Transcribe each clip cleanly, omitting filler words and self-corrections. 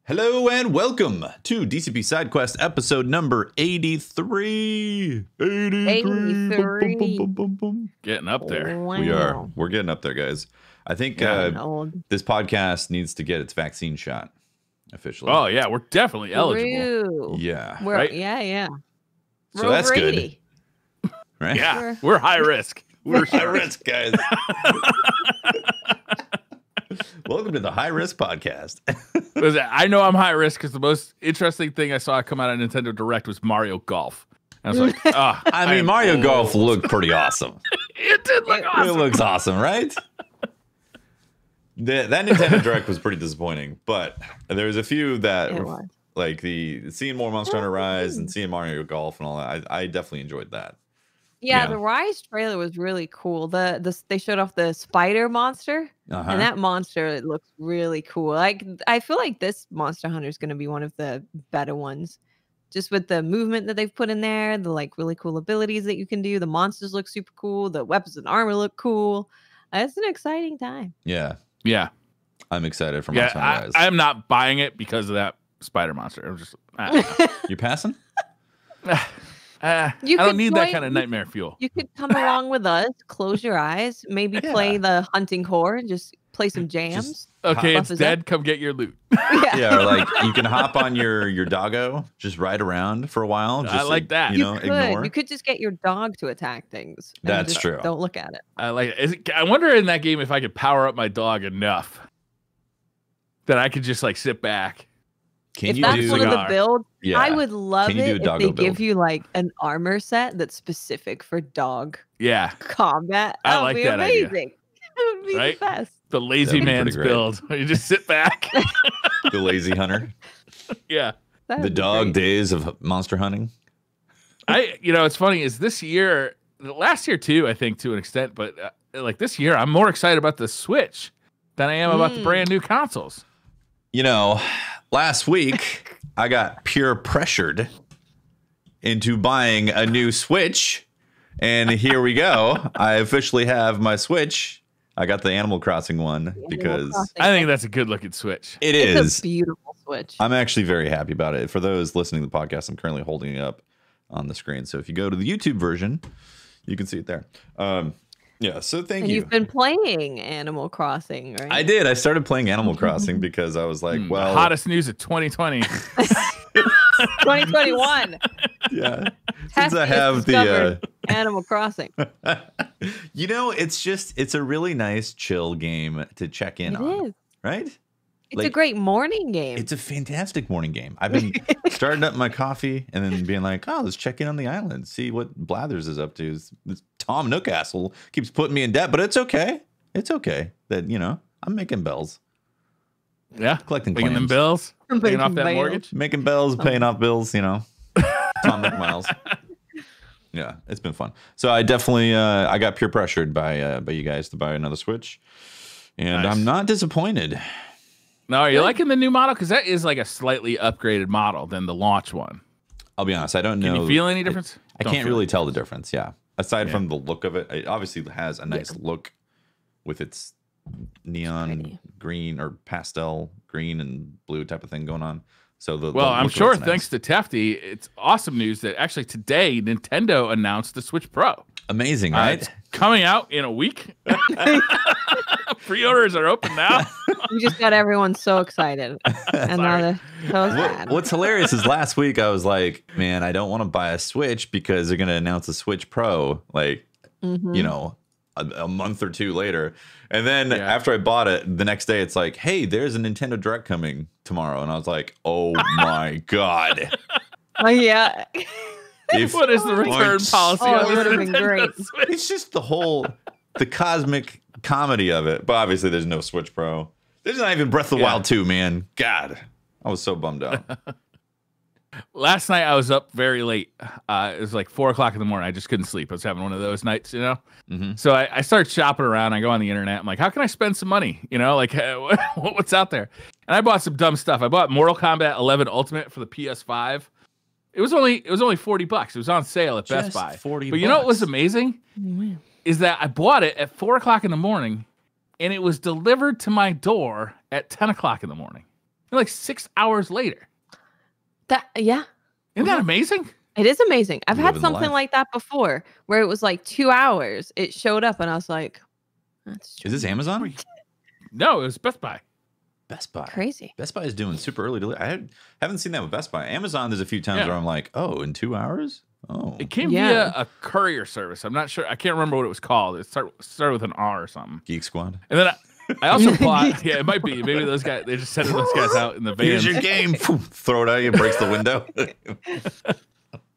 Hello and welcome to DCP SideQuest episode number 83. 83. Boom, boom, boom. Getting up there. Wow. We're getting up there, guys. I think this podcast needs to get its vaccine shot officially. Oh, yeah. We're definitely eligible. Yeah. Right? Yeah. So that's good. Right? Yeah. We're high risk. We're high risk, guys. Welcome to the High Risk Podcast. I know I'm high risk because the most interesting thing I saw come out of Nintendo Direct was Mario Golf. I was like, I mean, Mario Golf looked pretty awesome. It did look awesome. It looks awesome, right? That Nintendo Direct was pretty disappointing, but there was a few that were, like seeing more Monster Hunter Rise and seeing Mario Golf and all that. I definitely enjoyed that. Yeah, the Rise trailer was really cool. They showed off the spider monster, and that monster, it looks really cool. Like, I feel like this Monster Hunter is going to be one of the better ones, just with the movement that they've put in there, the like really cool abilities that you can do. The monsters look super cool. The weapons and armor look cool. It's an exciting time. Yeah, I'm excited for Monster Hunter Rise. I'm not buying it because of that spider monster. I'm just you passing? I don't need that kind of nightmare fuel. You could come along with us, close your eyes, maybe play the hunting core, and just play some jams. Okay, it's dead. Come get your loot. Yeah, or like you can hop on your doggo, just ride around for a while. Just I like that. Ignore. You could just get your dog to attack things. That's true. Don't look at it. I like it. I wonder in that game if I could power up my dog enough that I could just like sit back. If that's one of the builds, I would love it if they give you like an armor set that's specific for dog combat. I like that amazing. Idea. It would be the best. The lazy man's build. You just sit back. The lazy hunter. Yeah. The dog days of monster hunting. It's funny is this year, last year too, I think to an extent, but like this year, I'm more excited about the Switch than I am about the brand new consoles. Last week, I got peer pressured into buying a new Switch, and here we go. I officially have my Switch. I got the Animal Crossing one because I think that's a good-looking Switch. It's a beautiful Switch. I'm actually very happy about it. For those listening to the podcast, I'm currently holding it up on the screen. So if you go to the YouTube version, you can see it there. So thank you. You've been playing Animal Crossing, right? I did. I started playing Animal Crossing because I was like, well... The hottest news of 2020. 2021. Yeah. Since I have the... Animal Crossing. It's a really nice, chill game to check in on. It is. Right? It's a great morning game. It's a fantastic morning game. I've been starting up my coffee and then being like, let's check in on the island, see what Blathers is up to. This Tom Nookastle keeps putting me in debt, but it's okay. It's okay that, I'm making bells. Yeah. Collecting claims. Them bills. Paying off that mortgage. Making bells, paying off bills, Tom Nook miles. Yeah, it's been fun. So I definitely, I got peer pressured by you guys to buy another Switch. And I'm not disappointed. No, are you liking the new model? Because that is like a slightly upgraded model than the launch one. I'll be honest, I don't know. Can you feel any difference? I can't really tell the difference, Aside from the look of it, it obviously has a nice look with its neon green or pastel green and blue type of thing going on. So I'm sure thanks to Tefty, it's awesome news that actually today Nintendo announced the Switch Pro. Amazing, right? It's coming out in a week. Pre-orders are open now. You just got everyone so excited. And now they're so sad. What's hilarious is last week I was like, man, I don't want to buy a Switch because they're going to announce a Switch Pro, like, a month or two later. And then after I bought it, the next day it's like, hey, there's a Nintendo Direct coming tomorrow. And I was like, oh my God. Oh, yeah. What is the return policy on this? It would have been great. It's just the cosmic comedy of it. But obviously there's no Switch Pro. There's not even Breath of the Wild 2, man. God, I was so bummed out. Last night I was up very late. It was like 4 o'clock in the morning. I just couldn't sleep. I was having one of those nights, So I started shopping around. I go on the internet. I'm like, how can I spend some money? Like what's out there? And I bought some dumb stuff. I bought Mortal Kombat 11 Ultimate for the PS5. It was only $40. It was on sale at Best Buy. But you know what was amazing? Is that I bought it at 4 o'clock in the morning, and it was delivered to my door at 10 o'clock in the morning. And like 6 hours later. Yeah. Isn't that amazing? It is amazing. I've had Living the something life. like that before where it was like 2 hours. It showed up and I was like, that's Is this Amazon? No, it was Best Buy. Best Buy. crazy. Best Buy is doing super early delivery. Haven't seen that with Best Buy. Amazon, there's a few times where I'm like, oh, in 2 hours? Oh. It came via a courier service. I'm not sure. I can't remember what it was called. It started with an R or something. Geek Squad. And then I also bought, it might be. Maybe those guys, they just sent those guys out in the van. Here's your game. Throw it at you, breaks the window.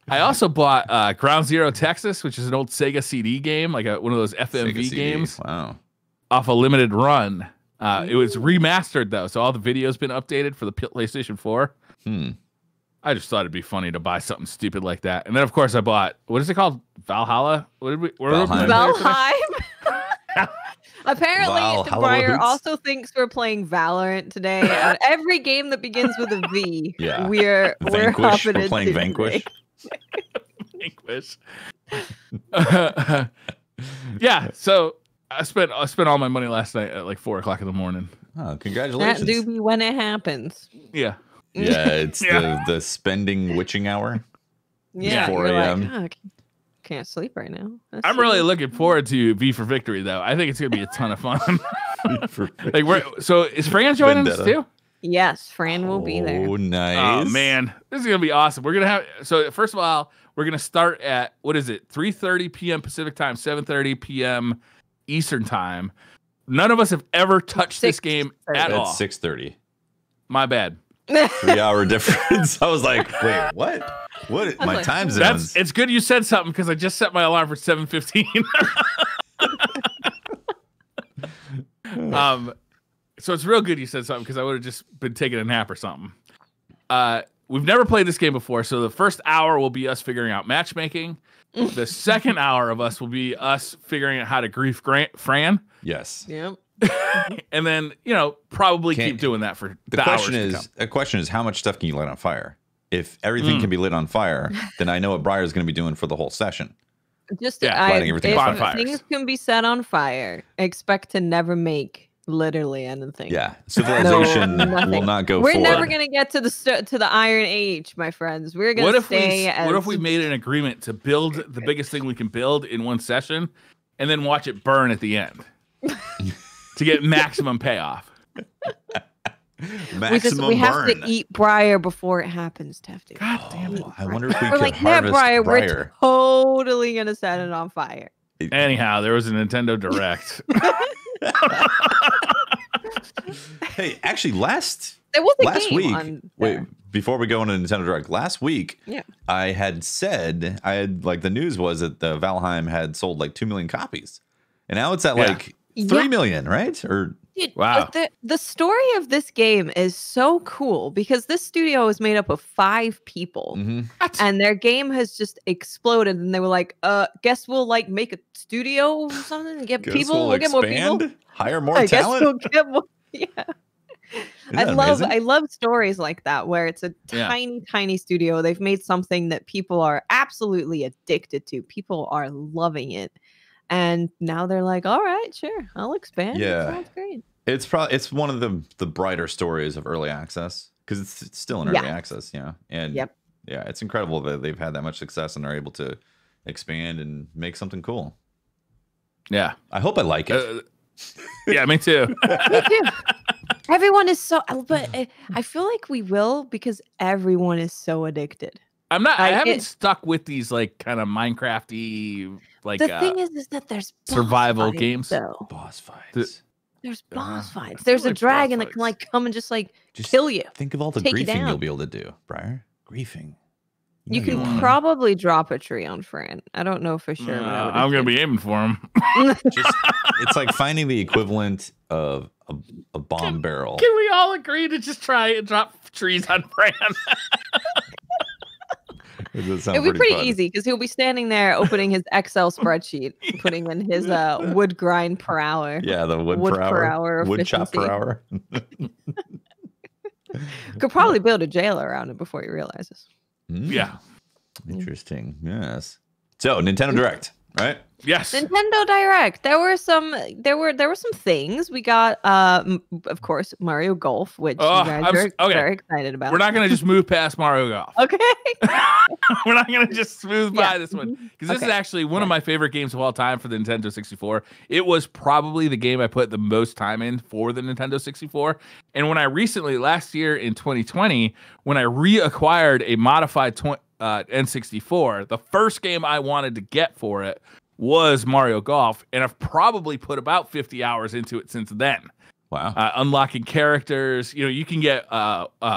I also bought Ground Zero Texas, which is an old Sega CD game, like one of those FMV games. Wow. Off a limited run. It was remastered, though, so all the video's been updated for the PlayStation 4. I just thought it'd be funny to buy something stupid like that. And then, of course, I bought, what is it called? Valhalla? What did we? Valheim. Apparently, Breyer Hoots. also thinks we're playing Valorant today. And every game that begins with a V, Yeah. we're Vanquish. hopping We're playing into Vanquish. Vanquish. Yeah, so I spent all my money last night at like 4 o'clock in the morning. Oh, congratulations. That do be when it happens. Yeah. Yeah, it's the spending witching hour. Yeah, 4 you're a.m. like, oh, I can't sleep right now. I'm really looking forward to V for Victory, though. I think it's going to be a ton of fun. So is Fran joining us too? Yes, Fran will be there. Oh, nice. Oh, man. This is going to be awesome. We're going to have, so first of all, we're going to start at, what is it? 3:30 p.m. Pacific time, 7:30 p.m. Eastern time. None of us have ever touched this game at all. At 6:30. My bad. 3 hour difference. I was like, wait, what? What? My time zones. It's good you said something because I just set my alarm for 7:15. So it's real good you said something because I would have just been taking a nap or something. We've never played this game before, so the first hour will be us figuring out matchmaking. The second hour of us will be us figuring out how to grief Fran. Yes. Yep. And then, probably keep doing that for the question is how much stuff can you light on fire? If everything can be lit on fire, then I know what Briar's going to be doing for the whole session. Lighting everything on fire. Things can be set on fire. Expect to never make literally anything. Yeah, civilization will not go. We're never going to get to the Iron Age, my friends. We're going to stay. What if we made an agreement to build the biggest thing we can build in one session, and then watch it burn at the end to get maximum payoff? We have to eat Briar before it happens, Tefty. God damn it! I wonder if we we're could like, harvest Briar. Briar. We're totally going to set it on fire. Anyhow, there was a Nintendo Direct. Hey, actually, last week. Wait, before we go into Nintendo Direct, last week, yeah, I had the news was that the Valheim had sold like 2 million copies, and now it's at like 3 million, right? Or dude, wow, the story of this game is so cool because this studio is made up of 5 people, and their game has just exploded. And they were like, guess we'll like make a studio or something and get people. We'll get more people, hire more talent. Guess we'll get more. Yeah. I love stories like that where it's a tiny studio. They've made something that people are absolutely addicted to. People are loving it. And now they're like, all right, sure, I'll expand. Yeah. That sounds great. It's one of the brighter stories of early access because it's still in early access, And it's incredible that they've had that much success and are able to expand and make something cool. Yeah. I hope I like it. Yeah, me too. Me too. Everyone is but I feel like we will because everyone is so addicted. I haven't stuck with these like kind of Minecraft-y like the thing is that there's survival fights, games. Though. Boss fights. There's boss fights. There's a dragon that can like come and just kill you. Think of all the griefing you'll be able to do, Briar. Griefing. You can probably drop a tree on Fran. I don't know for sure. I'm going to be aiming for him. It's like finding the equivalent of a bomb barrel. Can we all agree to just try and drop trees on Fran? It'd be pretty easy because he'll be standing there opening his Excel spreadsheet, putting in his wood grind per hour. Yeah, the wood per hour. Wood chop per hour. Could probably build a jail around it before he realizes. Yeah. Interesting. Yes. So, Nintendo Direct. right? Yes. Nintendo Direct. There were some things. We got of course Mario Golf, which you guys are very excited about. We're not gonna just move past Mario Golf. Okay. We're not gonna just smooth by this one. Because this is actually one of my favorite games of all time for the Nintendo 64. It was probably the game I put the most time in for the Nintendo 64. And when I recently, last year in 2020, when I reacquired a modified N64, the first game I wanted to get for it was Mario Golf, and I've probably put about 50 hours into it since then. Wow. Unlocking characters. You know, you can get Wario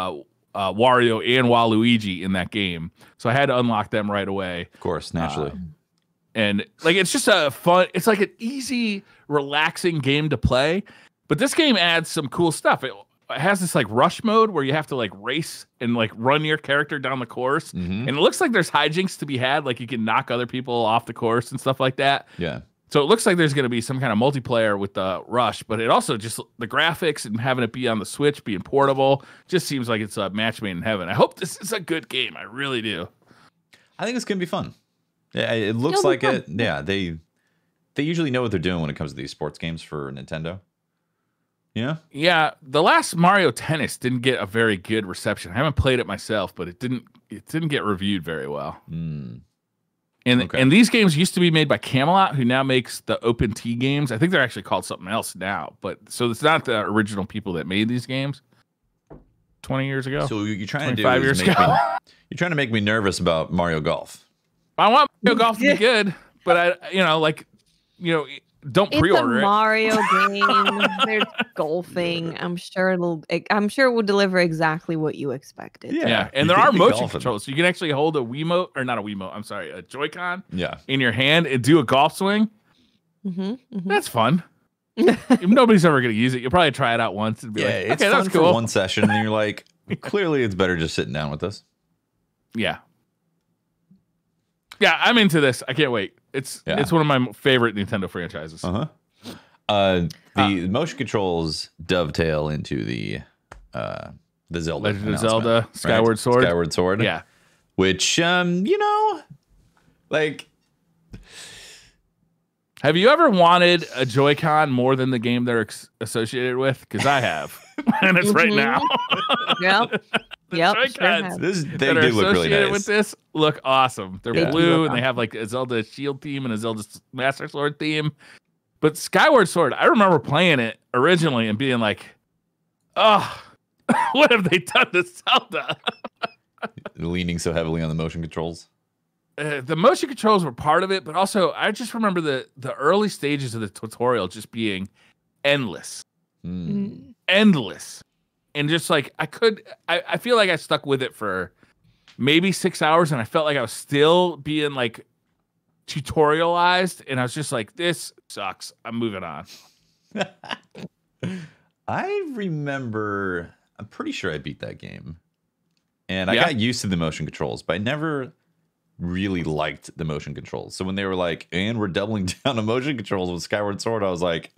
and Waluigi in that game. So I had to unlock them right away. Of course, naturally. And like, it's just it's like an easy, relaxing game to play. But this game adds some cool stuff. It has this like rush mode where you have to like race and like run your character down the course. And it looks like there's hijinks to be had. Like you can knock other people off the course and stuff like that. Yeah. So it looks like there's going to be some kind of multiplayer with the rush, but it also just the graphics and having it be on the Switch, being portable, just seems like it's a match made in heaven. I hope this is a good game. I really do. I think it's going to be fun. Yeah, it looks like it. Yeah, they usually know what they're doing when it comes to these sports games for Nintendo. Yeah. Yeah, the last Mario Tennis didn't get a very good reception. I haven't played it myself, but it didn't get reviewed very well. And these games used to be made by Camelot, who now makes the Open T games. I think they're actually called something else now, but so it's not the original people that made these games 20 years ago. So you're trying to do is you're trying to make me nervous about Mario Golf. I want Mario Golf to be good, but don't pre-order it. It's a Mario game. There's golfing. I'm sure it will deliver exactly what you expected. Yeah. And there are motion controls. So you can actually hold a Wiimote, or not a Wiimote, I'm sorry, a Joy-Con in your hand and do a golf swing. That's fun. If nobody's ever going to use it, you'll probably try it out once and be like, okay, that's cool. For one session, and you're like, clearly it's better just sitting down with this. Yeah. Yeah, I'm into this. I can't wait. It's one of my favorite Nintendo franchises. The motion controls dovetail into the Zelda. Legend of Zelda, Skyward Sword. Skyward Sword. Yeah. Which like, have you ever wanted a Joy-Con more than the game they're associated with? Because I have, and it's right now. Joy-Cons they do look really nice. With this look awesome. They're blue and they have like a Zelda Shield theme and a Zelda Master Sword theme. But Skyward Sword, I remember playing it originally and being like, "Oh, what have they done to Zelda?" Leaning so heavily on the motion controls. The motion controls were part of it, but also I just remember the early stages of the tutorial just being endless, endless. And just like I feel like I stuck with it for maybe 6 hours, and I felt like I was still being like tutorialized, and I was just like, this sucks. I'm moving on. I remember, I'm pretty sure I beat that game, and I got used to the motion controls, but I never really liked the motion controls. So when they were like, and we're doubling down on motion controls with Skyward Sword, I was like,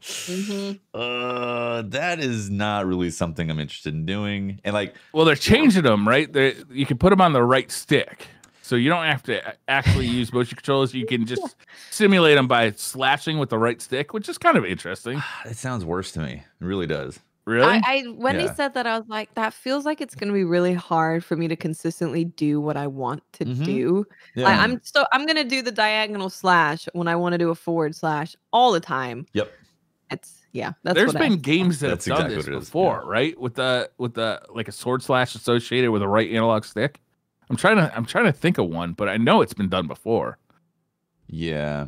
that is not really something I'm interested in doing. And like, well, they're changing them, right? You can put them on the right stick, so you don't have to actually use motion controls. You can just simulate them by slashing with the right stick, which is kind of interesting. It sounds worse to me. It really does. Really? When he said that, I was like, that feels like it's going to be really hard for me to consistently do what I want to do. Yeah. I'm going to do the diagonal slash when I want to do a forward slash all the time. Yep. There's been games that have done this before, right? With the like a sword slash associated with a right analog stick. I'm trying to think of one, but I know it's been done before. Yeah.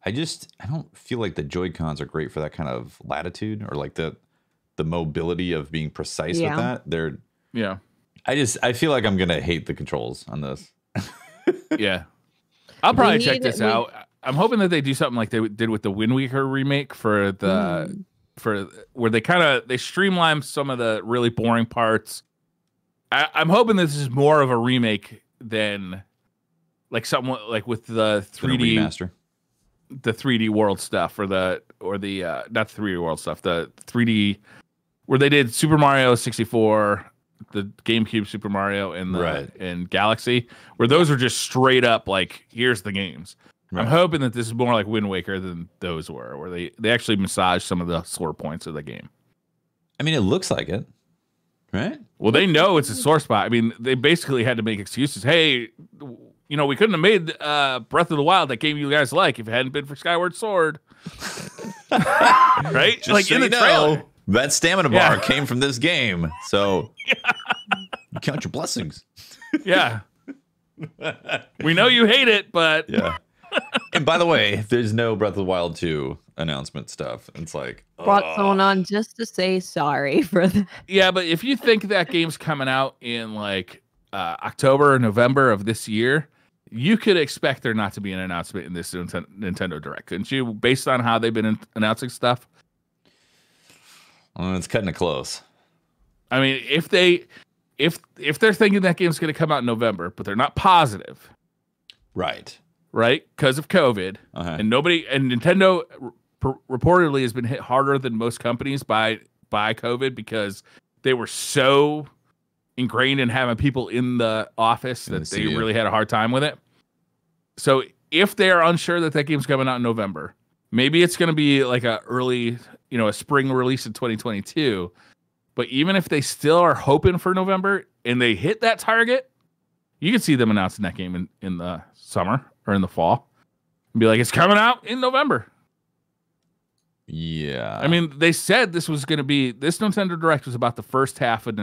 I don't feel like the Joy-Cons are great for that kind of latitude, or like the mobility of being precise with that. I feel like I'm gonna hate the controls on this. Yeah. I'll probably check this out. I'm hoping that they do something like they did with the Wind Waker remake for where they streamline some of the really boring parts. I'm hoping this is more of a remake than like something like with the 3D remaster. The 3D World stuff, or the not the 3D World stuff, the 3D where they did Super Mario 64, the GameCube Super Mario, and and Galaxy, where those are just straight up like, here's the games. Right. I'm hoping that this is more like Wind Waker than those were, where they actually massage some of the sore points of the game. I mean, it looks like it, right? Well, they know it's a sore spot. I mean, they basically had to make excuses. Hey, we couldn't have made Breath of the Wild, that game you guys like, if it hadn't been for Skyward Sword. Right? Just like so in the trailer. That stamina bar came from this game. So count your blessings. Yeah. We know you hate it, but yeah. And by the way, there's no Breath of the Wild 2 announcement stuff. It's like brought someone on just to say sorry for that. Yeah, but if you think that game's coming out in like October or November of this year, you could expect there not to be an announcement in this Nintendo Direct, couldn't you? Based on how they've been announcing stuff. It's cutting it close. I mean, if they're thinking that game's going to come out in November, but they're not positive, right, because of COVID, and Nintendo reportedly has been hit harder than most companies by COVID because they were so ingrained in having people in the office that they really had a hard time with it. So if they are unsure that game's coming out in November, maybe it's going to be like a spring release in 2022. But even if they still are hoping for November and they hit that target, you can see them announcing that game in the summer or in the fall and be like, it's coming out in November. Yeah. I mean, they said this Nintendo Direct was about the first half of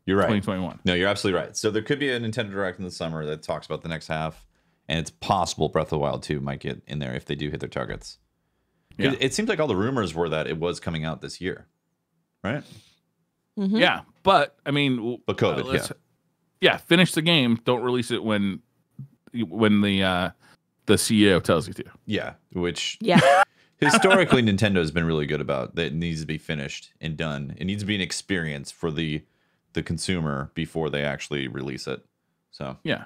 you're right. 2021. No, you're absolutely right. So there could be a Nintendo Direct in the summer that talks about the next half, and it's possible Breath of the Wild 2 might get in there if they do hit their targets. Yeah. It seems like all the rumors were that it was coming out this year, right? Mm-hmm. Yeah, but I mean, but COVID, finish the game. Don't release it when the CEO tells you to. Yeah, which historically Nintendo has been really good about. That it needs to be finished and done. It needs to be an experience for the consumer before they actually release it. So yeah.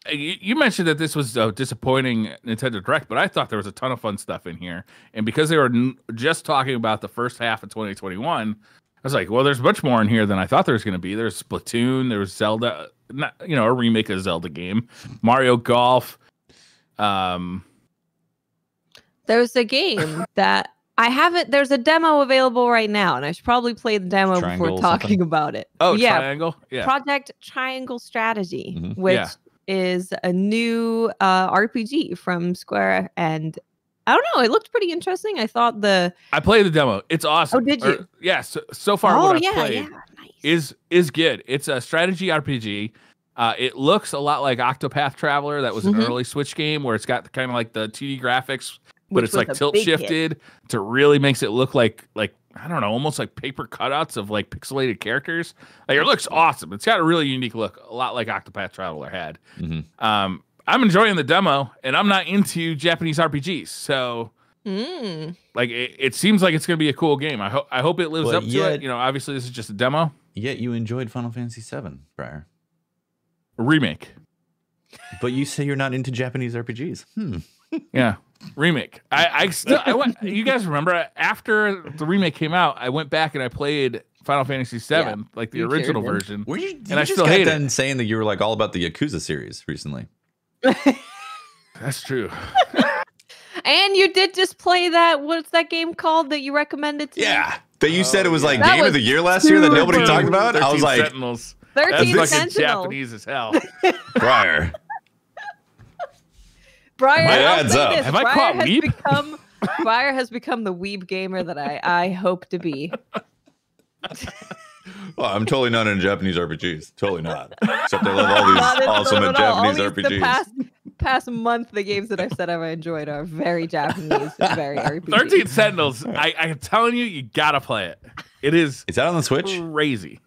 You mentioned that this was a disappointing Nintendo Direct, but I thought there was a ton of fun stuff in here. And because they were just talking about the first half of 2021, I was like, well, there's much more in here than I thought there was going to be. There's Splatoon, there was Zelda, a remake of a Zelda game, Mario Golf. There's a game that I haven't. There's a demo available right now, and I should probably play the demo before talking about it. Oh, yeah. Triangle? Yeah. Project Triangle Strategy, which is a new RPG from Square, and I don't know, it looked pretty interesting. I played the demo. It's awesome. Oh, did you? So far what I've played is good. It's a strategy RPG. It looks a lot like Octopath Traveler. That was an early Switch game where it's got kind of like the 2D graphics, but it's like tilt shifted to really makes it look like I don't know, almost like paper cutouts of like pixelated characters. Like, it looks awesome. It's got a really unique look, a lot like Octopath Traveler had. I'm enjoying the demo, and I'm not into Japanese RPGs, so like it seems like it's going to be a cool game. I hope it lives up to it. Obviously this is just a demo. Yet you enjoyed Final Fantasy VII, Briar. A remake. But you say you're not into Japanese RPGs. Yeah. Remake. I went. You guys remember after the remake came out, I went back and I played Final Fantasy VII, like the original version. Were you? And I still hate it. Saying that you were like all about the Yakuza series recently. That's true. And you did just play that. What's that game called that you recommended to me? Yeah, that you said it was like Game of the Year last year that nobody talked about. I was like, Sentinels. 13 That's Sentinels. Japanese as hell. Briar. Briar, have I caught weeb? Briar has become the weeb gamer that I hope to be. Well, I'm totally not into Japanese RPGs. Totally not. Except I love all these awesome Japanese RPGs. The past month, the games that I've said I've enjoyed are very Japanese and very RPG. 13 Sentinels. I'm telling you gotta play it. It is. Is that on the Switch? Crazy.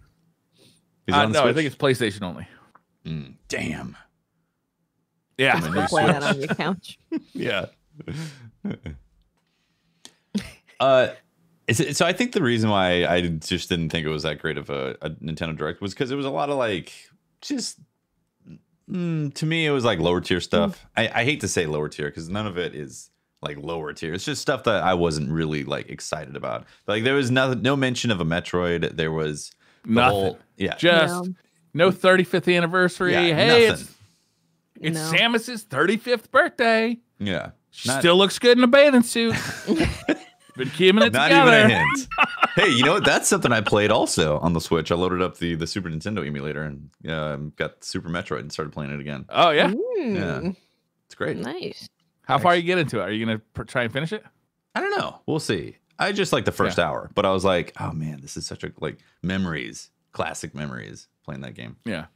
Is it on the no, Switch? I think it's PlayStation only. Damn. Yeah. Play that on your couch. Yeah. So I think the reason why I just didn't think it was that great of a Nintendo Direct was because it was a lot of like just to me it was like lower tier stuff. I hate to say lower tier because none of it is like lower tier. It's just stuff that I wasn't really like excited about. Like there was no mention of a Metroid. There was nothing. No 35th anniversary. Yeah, hey, nothing. It's Samus's 35th birthday. Yeah. Still looks good in a bathing suit. Been keeping it not together. Even a hint. Hey, you know what? That's something I played also on the Switch. I loaded up the Super Nintendo emulator and got Super Metroid and started playing it again. Oh, yeah? Yeah. It's great. Nice. How far are you get into it? Are you going to try and finish it? I don't know. We'll see. I just like the first hour, but I was like, oh man, this is such a memories, classic memories playing that game. Yeah.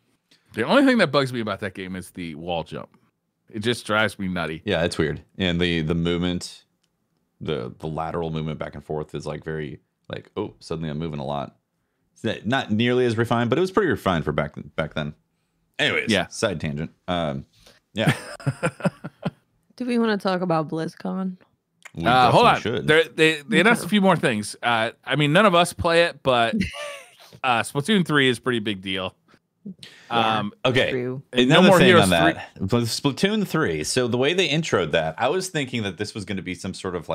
The only thing that bugs me about that game is the wall jump. It just drives me nutty. Yeah, it's weird. And the movement, the lateral movement back and forth is like very oh, suddenly I'm moving a lot. It's not nearly as refined, but it was pretty refined for back then. Anyways, yeah. Side tangent. Yeah. Do we want to talk about BlizzCon? Hold on. They announced a few more things. I mean, none of us play it, but Splatoon 3 is a pretty big deal. Yeah, okay. True. Another thing Heroes on that. Splatoon 3. So the way they introed that, I was thinking that this was going to be some sort of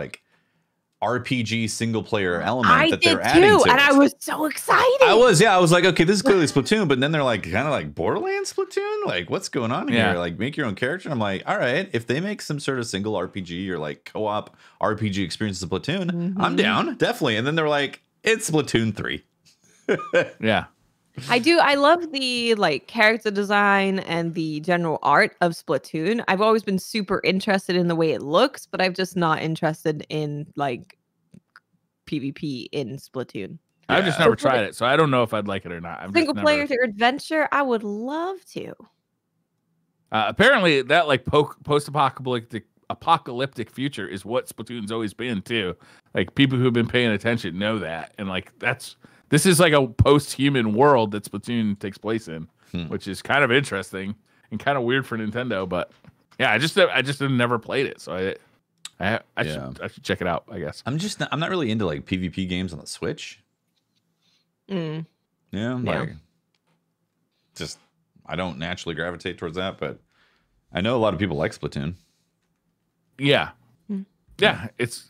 RPG single player element that they're adding to it. And I was so excited. I was like, okay, this is clearly Splatoon, but then they're kind of Borderlands Splatoon. What's going on here? Make your own character. And I'm like, all right, if they make some sort of single RPG or co-op RPG experience of Splatoon, I'm down, definitely. And then they're like, it's Splatoon 3. Yeah. I love the character design and the general art of Splatoon. I've always been super interested in the way it looks, but I'm just not interested in PvP in Splatoon. I've just never tried it, so I don't know if I'd like it or not. Single player adventure, I would love to. Apparently, that post-apocalyptic future is what Splatoon's always been too. People who've been paying attention know that, and this is a post-human world that Splatoon takes place in, which is kind of interesting and kind of weird for Nintendo. But yeah, I just have never played it, so I should check it out, I guess. I'm not really into PvP games on the Switch. Yeah, I don't naturally gravitate towards that, but I know a lot of people like Splatoon. Yeah, yeah, it's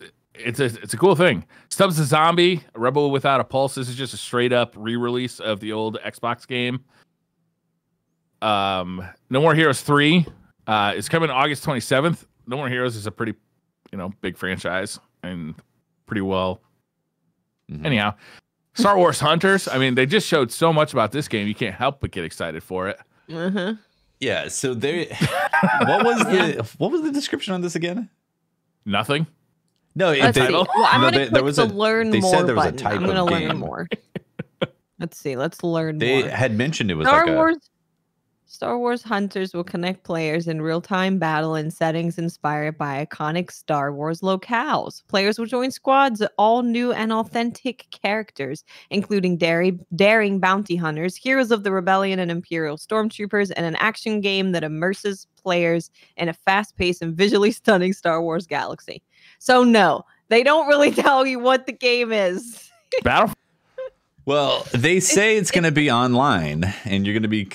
a cool thing. Stubbs the Zombie, Rebel Without a Pulse. This is just a straight up re-release of the old Xbox game. No More Heroes 3 is coming August 27th. No More Heroes is a pretty, big franchise and pretty well. Anyhow, Star Wars Hunters. I mean, they just showed so much about this game. You can't help but get excited for it. Yeah. So what was the description on this again? Nothing. No, I'm going to learn more. They said there was a type of game. I'm going to learn more. Let's see. Let's learn more. They had mentioned it was Star Wars Hunters will connect players in real-time battle in settings inspired by iconic Star Wars locales. Players will join squads of all new and authentic characters, including daring bounty hunters, heroes of the rebellion, and Imperial stormtroopers, and an action game that immerses players in a fast-paced and visually stunning Star Wars galaxy. So no, they don't really tell you what the game is. Well, they say it's going to be online, and you're going to be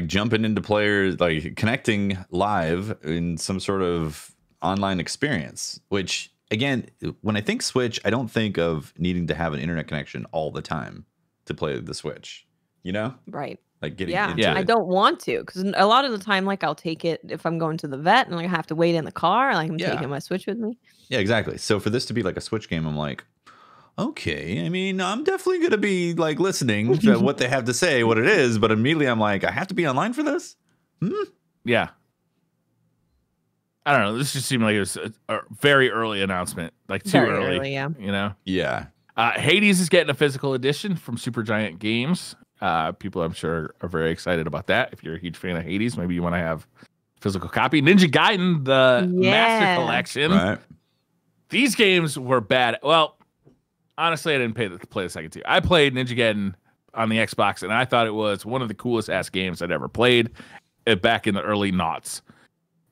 jumping into players, connecting live in some sort of online experience. Which, again, when I think Switch, I don't think of needing to have an internet connection all the time to play the Switch. Right. Getting into it. I don't want to, because a lot of the time, I'll take it if I'm going to the vet and I have to wait in the car, I'm taking my Switch with me. Yeah, exactly. So for this to be a Switch game, I'm like, okay, I mean, I'm definitely going to be listening to what they have to say, what it is, but immediately I'm like, I have to be online for this? Yeah. I don't know. This just seemed like it was a very early announcement, too very early. Yeah. Yeah. Hades is getting a physical edition from Supergiant Games. People, I'm sure, are very excited about that. If you're a huge fan of Hades, maybe you want to have a physical copy. Ninja Gaiden, the Master Collection. Right. These games were bad. Well, honestly, I didn't play the second two. I played Ninja Gaiden on the Xbox, and I thought it was one of the coolest ass games I'd ever played back in the early noughts.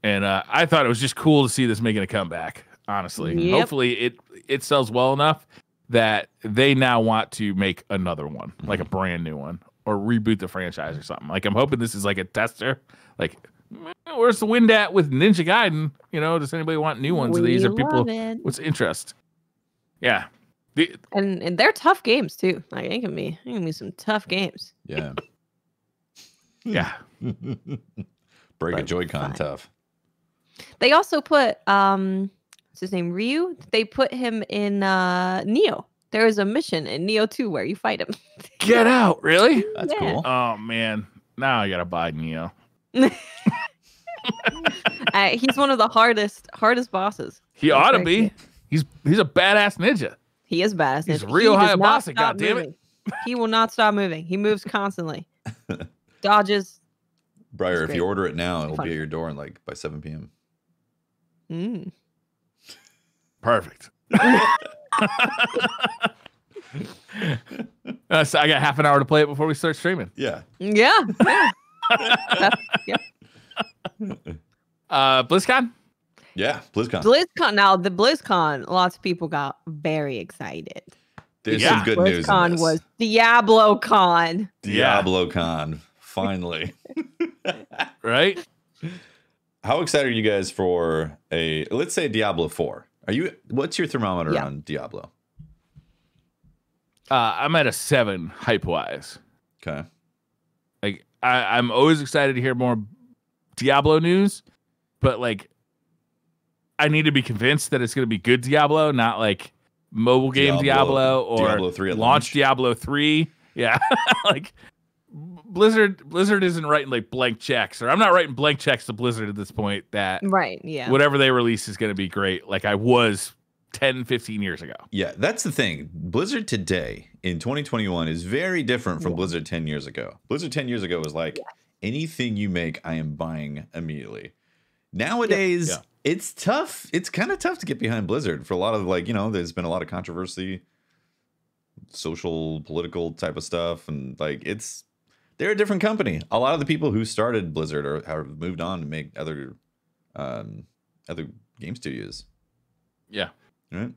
And I thought it was just cool to see this making a comeback, honestly. Yep. Hopefully it sells well enough that they now want to make another one, a brand new one, or reboot the franchise or something. I'm hoping this is a tester. Where's the wind at with Ninja Gaiden? Does anybody want new ones? These are people with interest. Yeah. And they're tough games too. It can be some tough games. Yeah. Yeah. Break a Joy-Con tough. They also put what's his name, Ryu? They put him in Neo. There is a mission in Neo 2 where you fight him. Get out, really? That's cool. Oh man, now I gotta buy Neo. He's one of the hardest bosses. He ought to be. He's a badass ninja. He is badass. He's real high boss. God damn it! He will not stop moving. He moves constantly. Dodges. Briar, if you order it now, it'll be at your door in by 7 p.m. Perfect. So I got half an hour to play it before we start streaming. Yeah. Yeah. BlizzCon? Yeah, BlizzCon. BlizzCon. Now, the BlizzCon, lots of people got very excited. There's some good news. BlizzCon was DiabloCon. DiabloCon, finally. Right? How excited are you guys for let's say Diablo 4? What's your thermometer on Diablo? I'm at a 7 hype-wise. Okay. I'm always excited to hear more Diablo news, but I need to be convinced that it's going to be good Diablo, not mobile game Diablo or Diablo 3 at launch Diablo 3. Yeah. Blizzard isn't writing blank checks, or I'm not writing blank checks to Blizzard at this point that whatever they release is going to be great like I was 10, 15 years ago. Yeah, that's the thing. Blizzard today in 2021 is very different from Blizzard 10 years ago. Blizzard 10 years ago was anything you make, I am buying immediately. Nowadays, it's tough. It's kind of tough to get behind Blizzard for a lot of there's been a lot of controversy, social, political type of stuff. And they're a different company. A lot of the people who started Blizzard have moved on to make other game studios. Yeah. Right.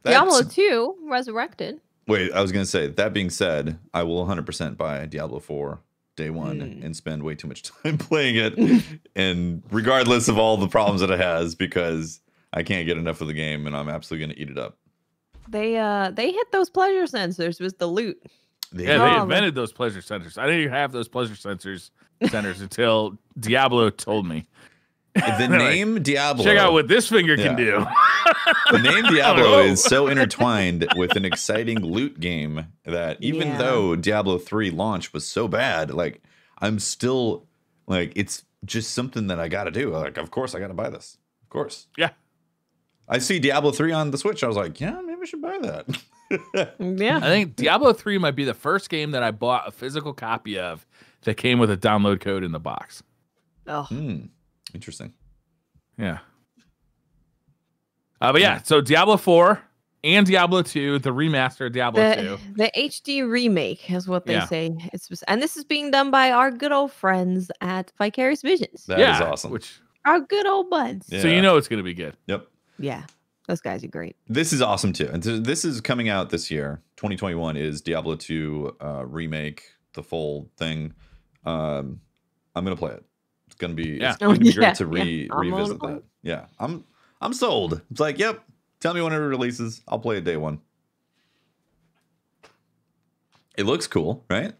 Diablo 2 resurrected. Wait, I was going to say, that being said, I will 100% buy Diablo 4 day one and spend way too much time playing it. And regardless of all the problems that it has, because I can't get enough of the game and I'm absolutely going to eat it up. They hit those pleasure sensors with the loot. They invented those pleasure centers. I didn't even have those pleasure centers until Diablo told me. The name Diablo. Check out what this finger can do. The name Diablo is so intertwined with an exciting loot game that even though Diablo 3 launch was so bad, I'm still it's just something that I got to do. Of course I got to buy this. Of course. Yeah. I see Diablo 3 on the Switch. I was like, yeah, maybe I should buy that. Yeah. I think Diablo 3 might be the first game that I bought a physical copy of that came with a download code in the box. Oh. Interesting. Yeah. But yeah, so Diablo 4 and Diablo 2, the remaster of Diablo 2. The HD remake is what they say. And this is being done by our good old friends at Vicarious Visions. That is awesome. Our good old buds. Yeah. So you know it's going to be good. Yep. Yeah. Those guys are great. This is awesome too. And this is coming out this year. 2021 is Diablo 2 remake, the full thing. I'm going to play it. It's going to be great to revisit that. Yeah. I'm sold. It's yep. Tell me when it releases. I'll play it day one. It looks cool, right?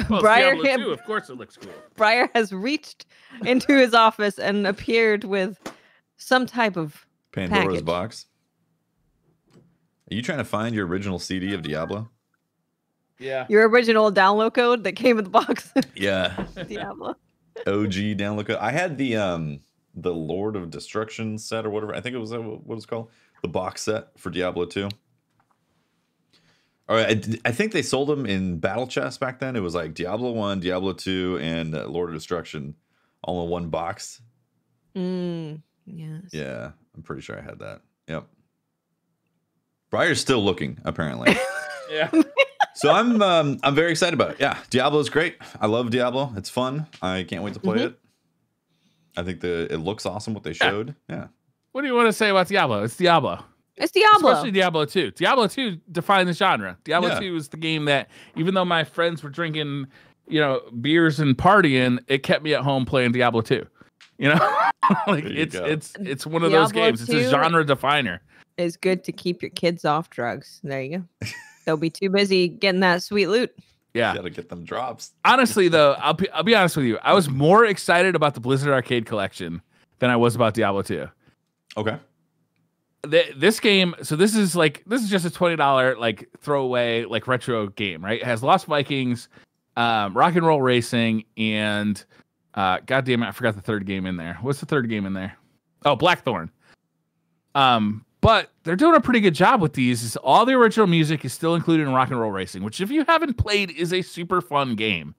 Well, Diablo 2, of course it looks cool. Briar has reached into his office and appeared with some type of Pandora's box. Are you trying to find your original CD of Diablo? Yeah. Your original download code that came in the box. Yeah. Diablo. OG download code. I had the Lord of Destruction set or whatever. I think it was what it's called. The box set for Diablo 2. All right, I think they sold them in Battle Chest back then. It was Diablo 1, Diablo 2, and Lord of Destruction all in one box. Yes. Yeah, I'm pretty sure I had that. Yep. Briar's still looking, apparently. Yeah. So I'm very excited about it. Yeah, Diablo's great. I love Diablo. It's fun. I can't wait to play it. I think it looks awesome what they showed. Yeah. What do you want to say about Diablo? It's Diablo. It's Diablo. Especially Diablo 2. Diablo 2 defined the genre. Diablo 2 is the game that, even though my friends were drinking, beers and partying, it kept me at home playing Diablo 2. It's one of those games. It's a genre definer. It's good to keep your kids off drugs. There you go. They'll be too busy getting that sweet loot. Yeah, gotta get them drops. Honestly, though, I'll be honest with you. I was more excited about the Blizzard Arcade Collection than I was about Diablo 2. Okay. This game, so this is just a $20 like throwaway like retro game, right? It has Lost Vikings, Rock and Roll Racing, and God damn it, I forgot the third game in there. What's the third game in there? Oh, Blackthorn. But they're doing a pretty good job with these. All the original music is still included in Rock and Roll Racing, which if you haven't played is a super fun game.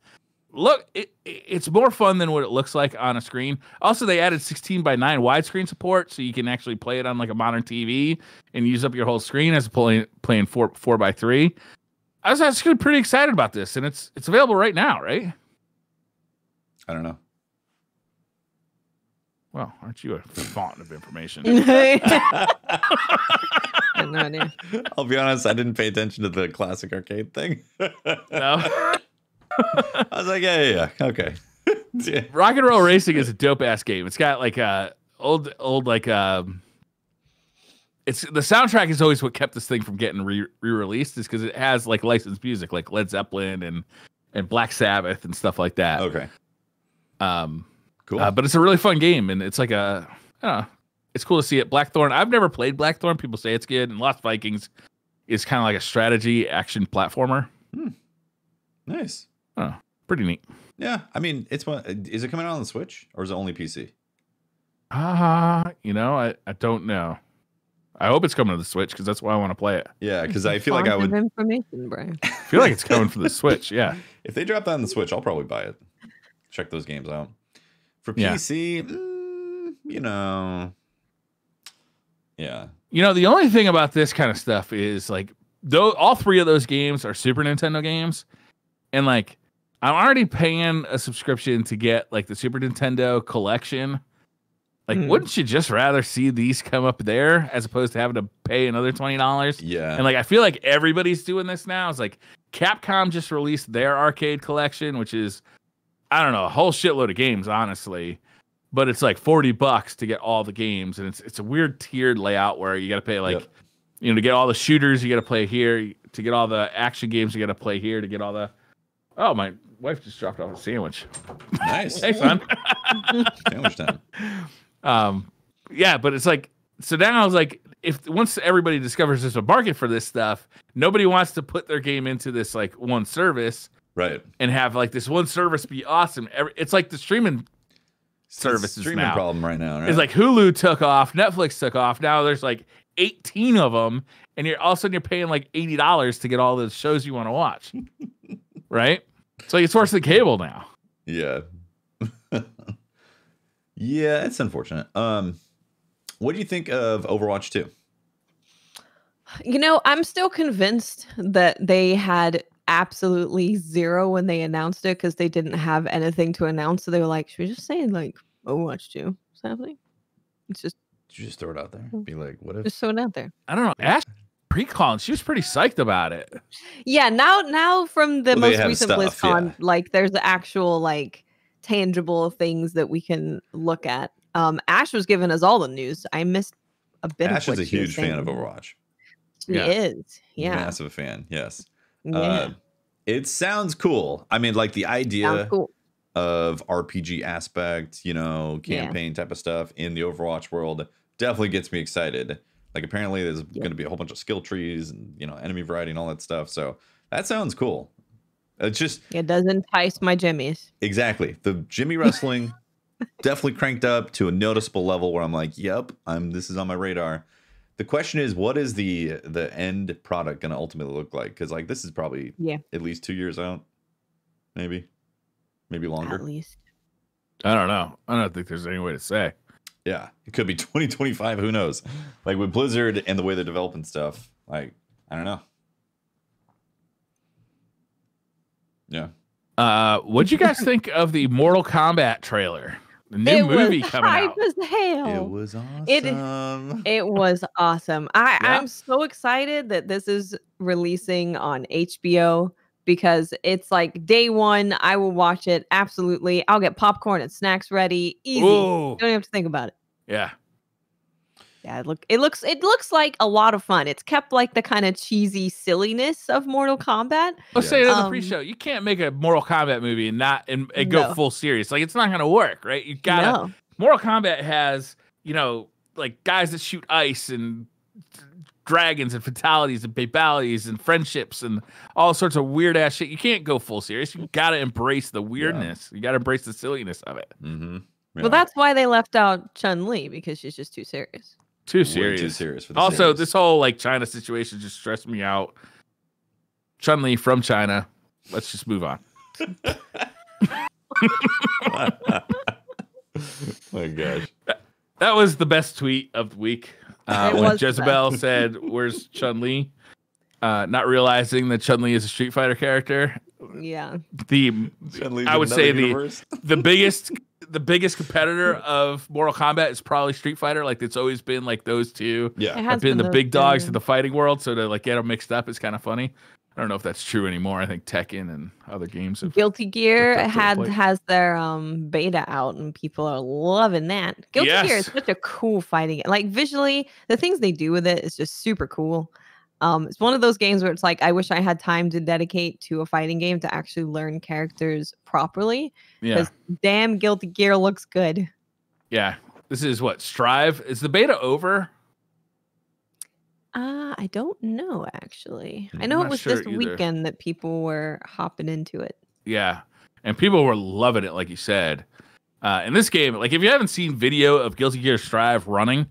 Look, it's more fun than what it looks like on a screen. Also, they added 16:9 widescreen support, so you can actually play it on like a modern TV and use up your whole screen as playing 4:3. I was actually pretty excited about this, and it's available right now, right? I don't know. Well, aren't you a font of information? I'll be honest, I didn't pay attention to the classic arcade thing. No. I was like, yeah, okay. Yeah. Rock and Roll Racing is a dope ass game. It's got like old like it's the soundtrack is always what kept this thing from getting re-released is because it has like licensed music like Led Zeppelin and Black Sabbath and stuff like that. Okay. Cool. But it's a really fun game, and it's like it's cool to see it. Blackthorn. I've never played Blackthorn. People say it's good, and Lost Vikings is kind of like a strategy action platformer. Nice. Oh, pretty neat. Yeah, I mean, is it coming out on the Switch or is it only PC? I don't know. I hope it's coming to the Switch because that's why I want to play it. Yeah, because I feel like I would. Information, Brian. I feel like it's coming for the Switch. Yeah. If they drop that on the Switch, I'll probably buy it. Check those games out. For PC, yeah. The only thing about this kind of stuff is like, though all three of those games are Super Nintendo games, and like I'm already paying a subscription to get like the Super Nintendo collection. Like, wouldn't you just rather see these come up there as opposed to having to pay another $20? Yeah. And like, I feel like everybody's doing this now. It's like Capcom just released their arcade collection, which is, I don't know, a whole shitload of games, honestly. But it's like $40 to get all the games. And it's a weird tiered layout where you got to pay like, to get all the shooters, you got to play here. To get all the action games, you got to play here. To get all the... Oh, my wife just dropped off a sandwich. Nice. Hey, son. Sandwich time. Yeah, but it's like, so now I was like, once everybody discovers there's a market for this stuff, nobody wants to put their game into this like one service, right? And have like this one service be awesome. It's like the streaming services streaming now. Problem right now, right? It's like Hulu took off, Netflix took off. Now there's like 18 of them, and all of a sudden you're paying like $80 to get all the shows you want to watch, right? So it's worse than cable now. Yeah. Yeah, it's unfortunate. What do you think of Overwatch 2? I'm still convinced that they had absolutely zero when they announced it because they didn't have anything to announce. So they were like, should we just say like Overwatch 2 something? It's just... Did you just throw it out there? Be like, what if? Just throw it out there. I don't know. Ash pre-calling, she was pretty psyched about it. Yeah, now from the most recent stuff, BlizzCon, like there's the actual like tangible things that we can look at. Ash was giving us all the news. I missed a bit Ash of what is a she was huge fan saying. of Overwatch. She is. Yeah. Massive fan. Yes. Yeah. It sounds cool. I mean, like the idea of RPG aspect, campaign type of stuff in the Overwatch world definitely gets me excited. Like apparently there's going to be a whole bunch of skill trees and, enemy variety and all that stuff. So that sounds cool. It's just... It does entice my jimmies. Exactly. The Jimmy wrestling definitely cranked up to a noticeable level where I'm like, yep, this is on my radar. The question is, what is the end product going to ultimately look like? Because like this is probably at least 2 years out. Maybe longer. At least. I don't know. I don't think there's any way to say. Yeah, it could be 2025. Who knows? Like with Blizzard and the way they're developing stuff, like I don't know. Yeah. What'd you guys think of the Mortal Kombat trailer? The new movie coming out. As hell. It was awesome. It was awesome. I'm so excited that this is releasing on HBO because it's like day one. I will watch it. Absolutely. I'll get popcorn and snacks ready. Easy. Ooh. You don't have to think about it. Yeah. Yeah, it looks like a lot of fun. It's kept like the kind of cheesy silliness of Mortal Kombat. Let's say it in the pre-show. You can't make a Mortal Kombat movie and go full serious. Like it's not gonna work, right? You gotta. Mortal Kombat has like guys that shoot ice and dragons and fatalities and fatalities and friendships and all sorts of weird ass shit. You can't go full serious. You gotta embrace the weirdness. You gotta embrace the silliness of it. Mm-hmm. Well, that's why they left out Chun-Li, because she's just too serious. Too serious. Way too serious for the also, series. this whole like China situation just stressed me out. Chun-Li from China. Let's just move on. My gosh. That was the best tweet of the week. When Jezebel said, "Where's Chun-Li?" Not realizing that Chun-Li is a Street Fighter character. Yeah. I would say the biggest competitor of Mortal Kombat is probably Street Fighter. Like it's always been like those two have been the big dogs in the fighting world. So to like get them mixed up is kind of funny. I don't know if that's true anymore. I think Tekken and other games have Guilty Gear has their beta out and people are loving that. Guilty Gear is such a cool fighting game. Like visually, the things they do with it is just super cool. It's one of those games where it's like, I wish I had time to dedicate to a fighting game to actually learn characters properly. Because damn, Guilty Gear looks good. Yeah. This is what? Strive? Is the beta over? I don't know, actually. I know it was this weekend that people were hopping into it. Yeah. And people were loving it, like you said. In this game, like if you haven't seen video of Guilty Gear Strive running,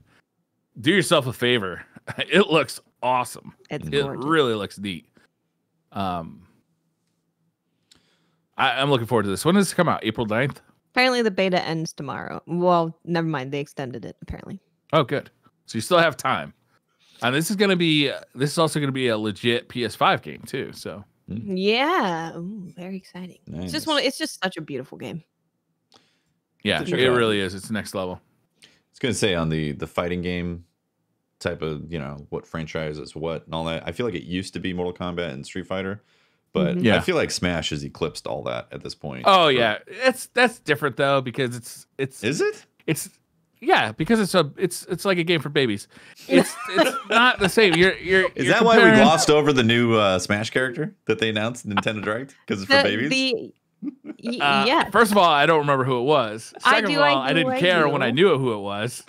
do yourself a favor. It looks awesome. It really looks neat. I'm looking forward to this. When does this come out? April 9th? Apparently the beta ends tomorrow. Well, never mind. They extended it, apparently. Oh, good. So you still have time. And this is also going to be a legit PS5 game too. So yeah, very exciting. Nice. It's just such a beautiful game. Yeah, it really is. It's next level. I was gonna say on the fighting game type of what franchise is what and all that. I feel like it used to be Mortal Kombat and Street Fighter, but I feel like Smash has eclipsed all that at this point. Oh yeah, that's different though because it's is it? Yeah, because it's like a game for babies. It's not the same. Is that why we glossed over the new Smash character that they announced in Nintendo Direct? Because it's for babies. Yeah. First of all, I don't remember who it was. Second of all, I didn't care when I knew who it was.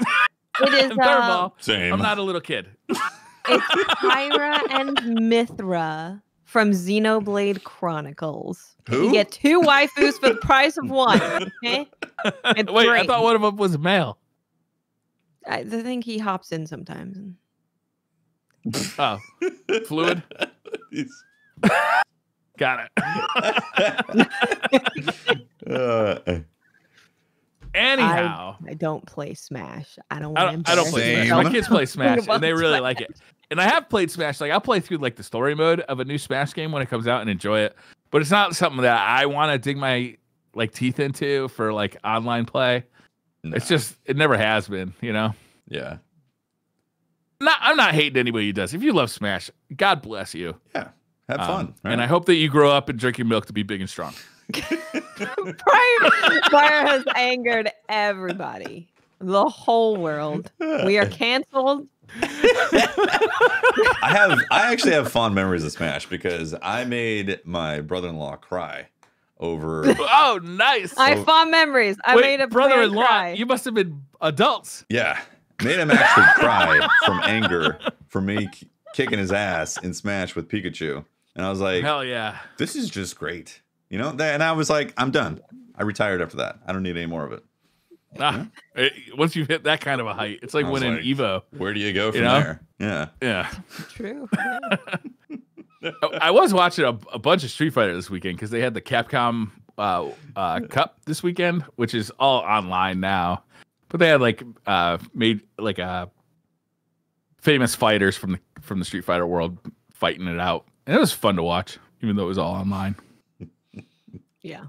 It is. Third of all, same. I'm not a little kid. It's Tyra and Mithra from Xenoblade Chronicles. Who? You get 2 waifus for the price of 1. Okay. Wait, I thought one of them was male. I think he hops in sometimes. Oh, fluid. Got it. Anyhow, I don't play Smash. I don't play Smash. My kids play Smash, and they really like it. And I have played Smash. Like I'll play through like the story mode of a new Smash game when it comes out and enjoy it. But it's not something that I want to dig my teeth into for like online play. No. It's just it never has been, Yeah. I'm not hating anybody who does. If you love Smash, God bless you. Yeah. Have fun. Right? And I hope that you grow up and drink your milk to be big and strong. Fire has angered everybody. The whole world. We are canceled. I actually have fond memories of Smash because I made my brother-in-law cry over. Oh, nice! I have fond memories. I made a brother-in-law. Cry. You must have been adults. Yeah, made him actually cry from anger for me kicking his ass in Smash with Pikachu, and I was like, "Hell yeah, this is just great." And I was like, I'm done. I retired after that. I don't need any more of it. Once you've hit that kind of a height, it's like winning Evo. Where do you go from there? Yeah. True. I was watching a bunch of Street Fighter this weekend because they had the Capcom Cup this weekend, which is all online now. But they had made famous fighters from the Street Fighter world fighting it out, and it was fun to watch, even though it was all online. Yeah.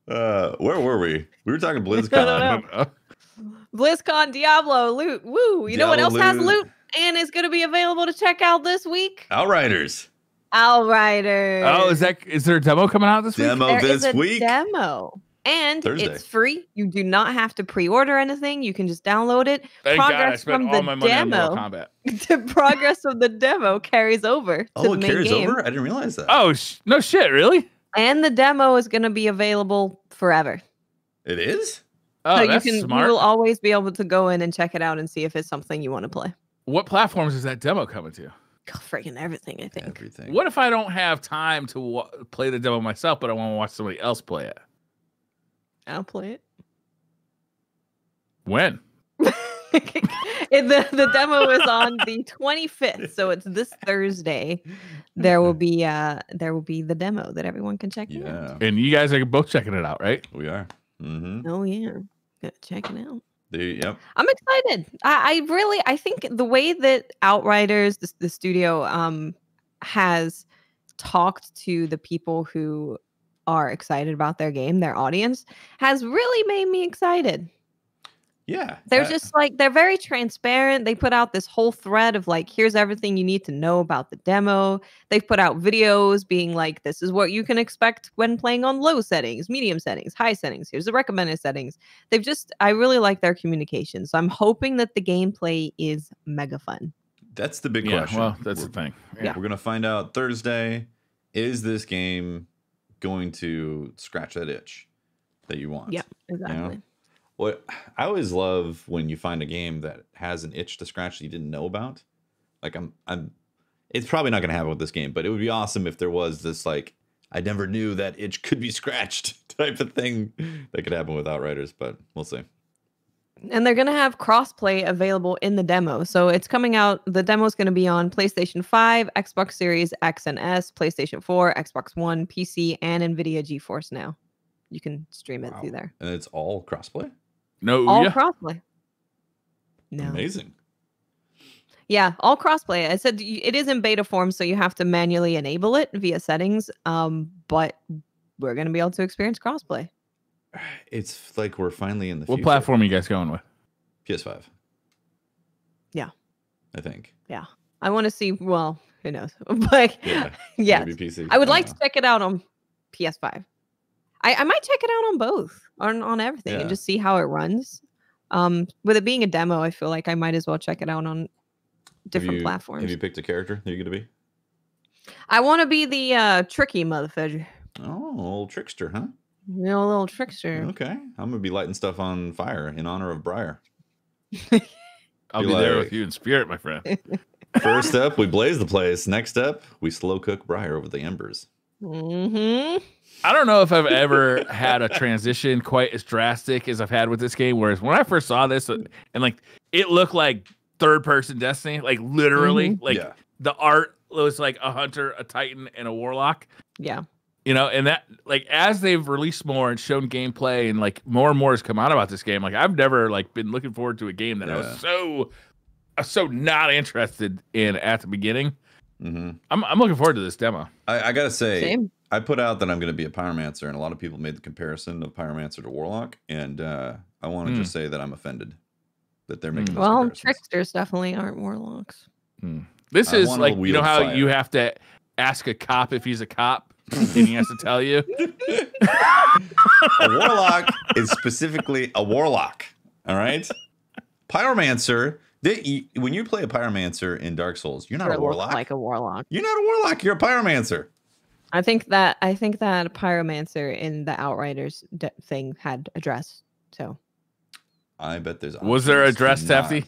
Where were we? We were talking BlizzCon. BlizzCon Diablo loot. Woo! You know what else has loot and is going to be available to check out this week? Outriders. Outriders. Oh, is there a demo coming out this week? There is a demo. And Thursday. It's free. You do not have to pre-order anything. You can just download it. Thank God I spent all my money on Mortal Kombat. The progress of the demo carries over to the main carries game. over? I didn't realize that. Oh, no shit, really? And the demo is going to be available forever. It is? Oh, so that's smart. You will always be able to go in and check it out and see if it's something you want to play. What platforms is that demo coming to? Freaking everything, I think. Everything. What if I don't have time to play the demo myself, but I want to watch somebody else play it? I'll play it. When? The demo is on the 25th, so it's this Thursday. There will be the demo that everyone can check out. And you guys are both checking it out, right? We are. Mm-hmm. Oh yeah, gotta check it out. Yep. I'm excited. I think the way that Outriders, the studio, has talked to the people who are excited about their game, their audience, has really made me excited. Yeah. They're just like, they're very transparent. They put out this whole thread of like, here's everything you need to know about the demo. They've put out videos being like, this is what you can expect when playing on low settings, medium settings, high settings. Here's the recommended settings. I really like their communication. So I'm hoping that the gameplay is mega fun. That's the big question. Well, that's the thing. Yeah. We're going to find out Thursday. Is this game going to scratch that itch that you want? Yeah, exactly. You know? What I always love when you find a game that has an itch to scratch that you didn't know about. Like it's probably not going to happen with this game, but it would be awesome if there was this like, I never knew that itch could be scratched type of thing that could happen with Outriders, but we'll see. And they're going to have crossplay available in the demo. So it's coming out. The demo is going to be on PlayStation 5, Xbox Series X and S, PlayStation 4, Xbox One, PC, and NVIDIA GeForce Now. You can stream it through there. And it's all crossplay? No. All crossplay. No. Amazing. Yeah, all crossplay. I said it is in beta form, so you have to manually enable it via settings. But we're going to be able to experience crossplay. It's like we're finally in the What future. platform are you guys going with? PS5. Yeah. I think. Yeah. I want to see, well, who knows? But yeah. Maybe PC. I would like to check it out on PS5. I might check it out on both, on everything, and just see how it runs. With it being a demo, I feel like I might as well check it out on different platforms. Have you picked a character that you're going to be? I want to be the tricky motherfucker. Oh, old trickster, huh? You know, a little trickster. Okay. I'm going to be lighting stuff on fire in honor of Briar. I'll be there with you in spirit, my friend. First up, we blaze the place. Next up, we slow cook Briar over the embers. Mm-hmm. I don't know if I've ever had a transition quite as drastic as I've had with this game. Whereas when I first saw this, and like it looked like third-person Destiny, like literally, the art was like a hunter, a titan, and a warlock. Yeah. You know, and that like as they've released more and shown gameplay and like more and more has come out about this game, like I've never like been looking forward to a game that I was so not interested in at the beginning. Mm-hmm. I'm looking forward to this demo. I gotta say, Same. I put out that I'm going to be a pyromancer, and a lot of people made the comparison of pyromancer to warlock, and I want to just say that I'm offended that they're making those comparisons. Tricksters definitely aren't warlocks. This is like, you know how you have to ask a cop if he's a cop, and he has to tell you? A warlock is specifically a warlock, all right? Pyromancer, when you play a pyromancer in Dark Souls, you're not a warlock. Like a warlock. You're not a warlock, you're a pyromancer. I think that pyromancer in the Outriders thing had a dress. So I bet there's. Was there a dress, Tefty?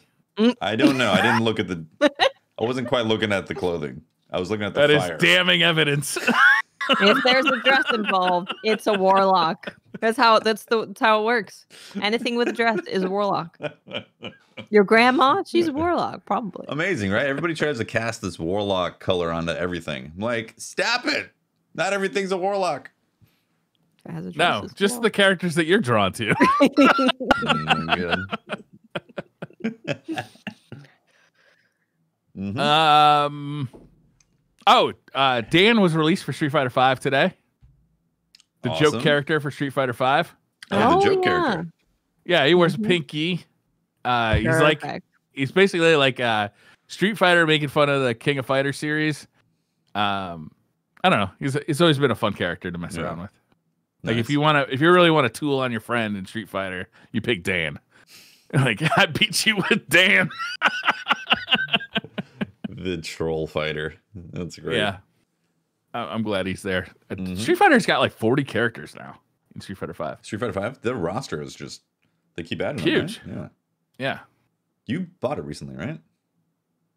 I don't know. I didn't look at the. I wasn't quite looking at the clothing. I was looking at the fire. That is damning evidence. If there's a dress involved, it's a warlock. That's how it works. Anything with a dress is a warlock. Your grandma, she's a warlock, probably. Amazing, right? Everybody tries to cast this warlock color onto everything. I'm like, stop it! Not everything's a warlock. No, just the characters that you're drawn to. Good. Dan was released for Street Fighter V today. The Awesome. joke character for Street Fighter V. The joke character. Yeah, he wears a pinky. He's basically like Street Fighter making fun of the King of Fighters series. I don't know. He's always been a fun character to mess around with. Like if you really want a tool on your friend in Street Fighter, you pick Dan. Like I beat you with Dan. The troll fighter. That's great. Yeah. I'm glad he's there. Street Fighter's got like 40 characters now in Street Fighter 5. Street Fighter 5? The roster is just, they keep adding huge. Them, right? Yeah. You bought it recently, right?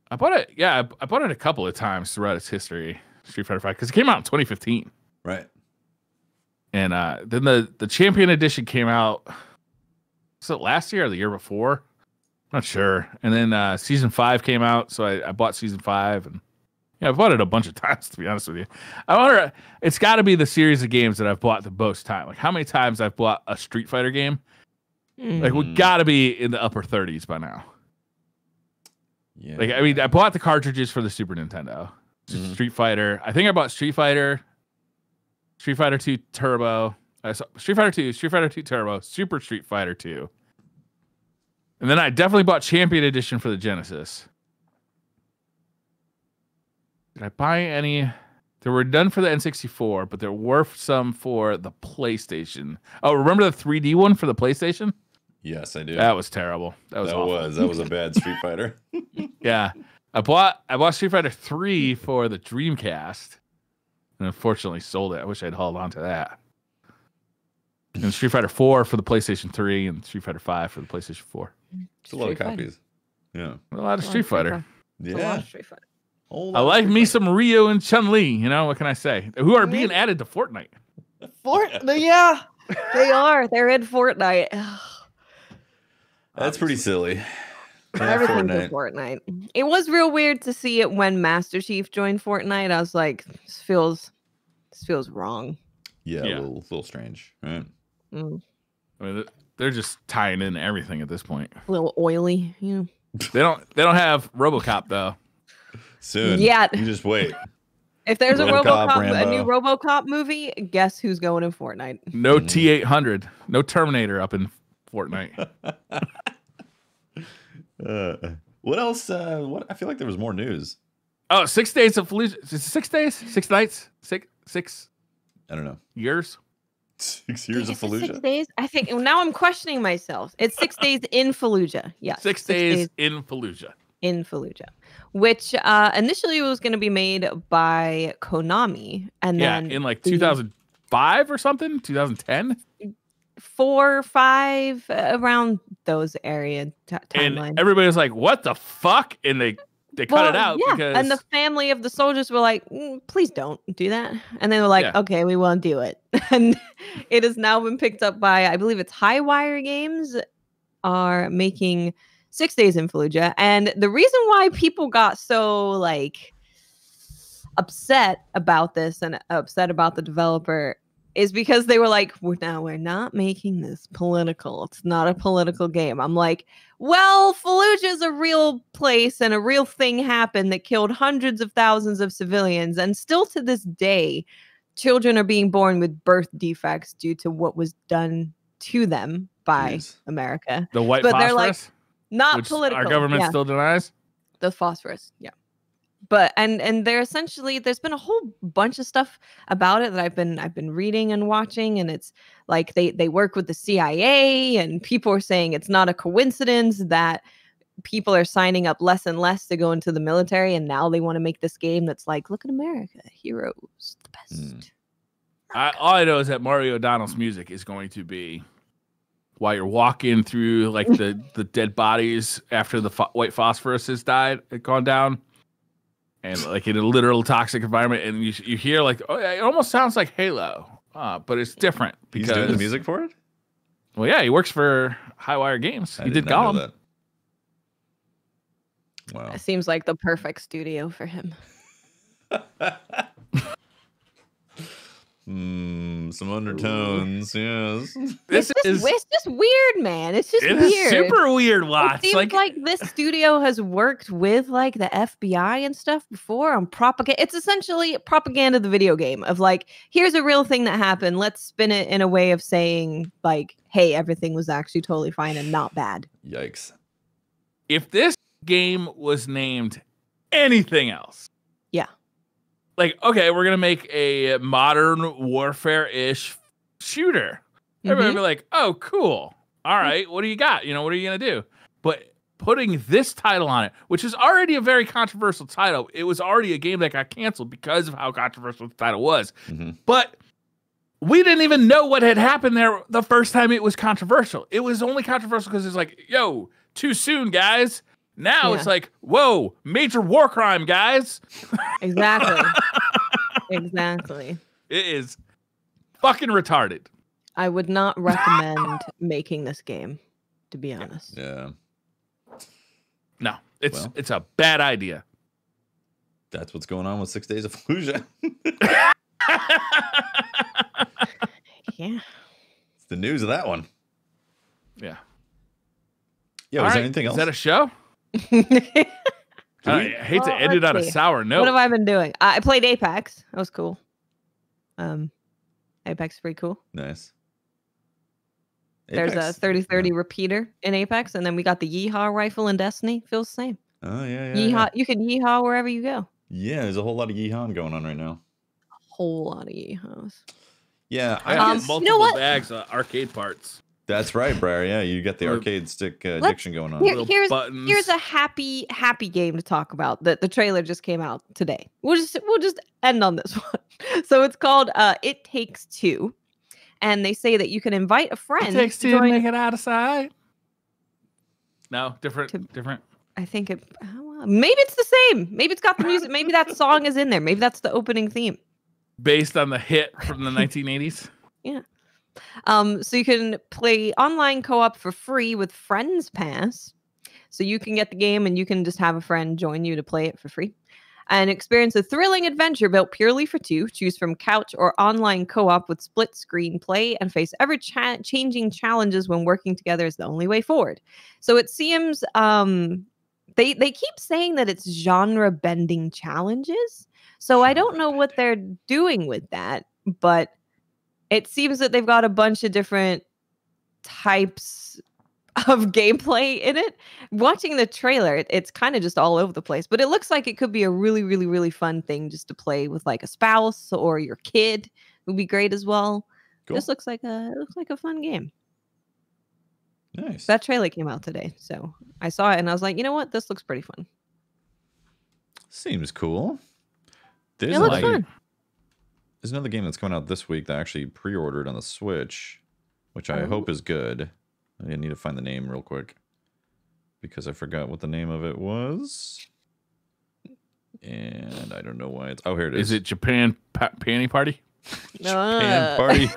I bought it. Yeah, I bought it a couple of times throughout its history, Street Fighter 5, because it came out in 2015. Right. And then the Champion Edition came out, was it last year or the year before? I'm not sure. And then Season 5 came out, so I bought Season 5, and yeah, I bought it a bunch of times, to be honest with you. I wonder, it's got to be the series of games that I've bought the most time. Like how many times I've bought a Street Fighter game? Like we got to be in the upper 30s by now. Yeah. Like I mean, I bought the cartridges for the Super Nintendo. Street Fighter. I think I bought Street Fighter 2 Turbo, Street Fighter 2, Street Fighter 2 Turbo, Super Street Fighter 2. And then I definitely bought Champion Edition for the Genesis. Did I buy any? There were none for the N64, but there were some for the PlayStation. Oh, remember the 3D one for the PlayStation? Yes, I do. That was terrible. That was a bad Street Fighter. Yeah. I bought Street Fighter 3 for the Dreamcast. And unfortunately sold it. I wish I'd held on to that. And Street Fighter 4 for the PlayStation 3 and Street Fighter 5 for the PlayStation 4. It's a lot of copies. Yeah. A lot of Street Fighter. Yeah. A lot of Street Fighter. I like me some Ryu and Chun-Li, you know, what can I say? Who are being added to Fortnite. Yeah, they are. They're in Fortnite. That's pretty silly. Everything's in Fortnite. It was real weird to see it when Master Chief joined Fortnite. I was like, this feels wrong. Yeah. A little strange, right? I mean, they're just tying in everything at this point. A little oily, yeah. They don't have RoboCop though. Soon. Yeah. You just wait. If there's a new Rambo. RoboCop movie, guess who's going in Fortnite? No T-800, no Terminator up in Fortnite. What else? What? I feel like there was more news. Oh, 6 days of Fallujah. Is it 6 days? 6 nights? Six? I don't know. Years? 6 years of Fallujah? 6 days? I think now I'm questioning myself. It's 6 days in Fallujah. Yes. 6 days in Fallujah. In Fallujah, which initially was going to be made by Konami, and then in like 2005 or something, 2010, 4, 5, around those area timelines. And everybody was like, "What the fuck?" And they cut it out because and the family of the soldiers were like, "Please don't do that." And they were like, "Okay, we won't do it." And it has now been picked up by, I believe it's Highwire Games, are making 6 days in Fallujah. And the reason why people got so like upset about this and upset about the developer is because they were like, we're not making this political. It's not a political game. I'm like, well, Fallujah is a real place and a real thing happened that killed hundreds of thousands of civilians. And still to this day, children are being born with birth defects due to what was done to them by America. The white phosphorus? They're like, not which political. Our government still denies the phosphorus. Yeah, but and they're essentially, there's been a whole bunch of stuff about it that I've been reading and watching, and it's like they work with the CIA, and people are saying it's not a coincidence that people are signing up less and less to go into the military, and now they want to make this game that's like, look at America, heroes, the best. All I know is that Mario O'Donnell's music is going to be, while you're walking through like the dead bodies after the white phosphorus has gone down, and like in a literal toxic environment, and you hear like, oh, it almost sounds like Halo, but it's different because he's doing the music for it. Well, yeah, he works for Highwire Games. He did Gollum. Wow, it seems like the perfect studio for him. Some undertones, yes. It's just weird, man. It's just weird. Super weird, Watts. It seems like this studio has worked with like the FBI and stuff before on propaganda. It's essentially propaganda, the video game of like, here's a real thing that happened. Let's spin it in a way of saying like, hey, everything was actually totally fine and not bad. Yikes. If this game was named anything else, yeah. Like, okay, we're going to make a modern warfare-ish shooter. Everybody would be like, oh, cool. All right, what do you got? What are you going to do? But putting this title on it, which is already a very controversial title, it was already a game that got canceled because of how controversial the title was. But we didn't even know what had happened there the first time it was controversial. It was only controversial because it's like, yo, too soon, guys. Now it's like, whoa, major war crime, guys. Exactly. Exactly. It is fucking retarded. I would not recommend making this game, to be honest. Yeah. No, it's a bad idea. That's what's going on with 6 Days of Fallujah. Yeah. It's the news of that one. Yeah. Yeah, was there anything else? Is that a show? I hate to end it on a sour note. What have I been doing? I played Apex. That was cool. Apex is pretty cool. Nice. There's a 30-30 repeater in Apex, and then we got the Yeehaw rifle in Destiny. Feels the same. Oh, yeah. Yeehaw, you can yeehaw wherever you go. Yeah, there's a whole lot of yeehaw going on right now. A whole lot of yeehaws. Yeah. I have multiple bags of arcade parts. That's right, Briar. Yeah, you got the arcade stick addiction going on. Here's a happy game to talk about. The trailer just came out today. We'll just end on this one. So it's called It Takes Two. And they say that you can invite a friend. It takes two to make it out of sight. No, different. I think maybe it's the same. Maybe it's got the music. Maybe that song is in there. Maybe that's the opening theme. Based on the hit from the 1980s. Yeah. So you can play online co-op for free with Friends Pass. So you can get the game and you can just have a friend join you to play it for free. And experience a thrilling adventure built purely for two. Choose from couch or online co-op with split screen play and face ever-changing challenges when working together is the only way forward. So it seems they keep saying that it's genre-bending challenges. So I don't know what they're doing with that, but it seems that they've got a bunch of different types of gameplay in it. Watching the trailer, it's kind of just all over the place, but it looks like it could be a really, really, really fun thing just to play with like a spouse or your kid. Would be great as well. Cool. This looks like a fun game. Nice. That trailer came out today, so I saw it and I was like, you know what? This looks pretty fun. Seems cool. It looks fun. There's another game that's coming out this week that I actually pre-ordered on the Switch, which I hope is good. I need to find the name real quick because I forgot what the name of it was. And I don't know why it's... Oh, here it is. Is it Japan Panty Party? Japan Party.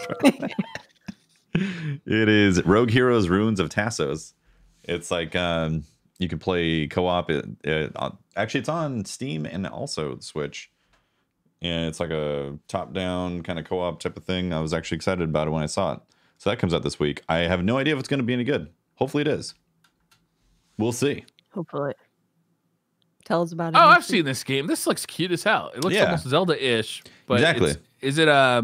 It is Rogue Heroes Ruins of Tassos. It's like you can play co-op. Actually, it's on Steam and also the Switch. And it's like a top-down kind of co-op type of thing. I was actually excited about it when I saw it. So that comes out this week. I have no idea if it's going to be any good. Hopefully it is. We'll see. Hopefully. Tell us about it. Oh, I've seen this game. This looks cute as hell. It looks almost Zelda-ish. But exactly. It's a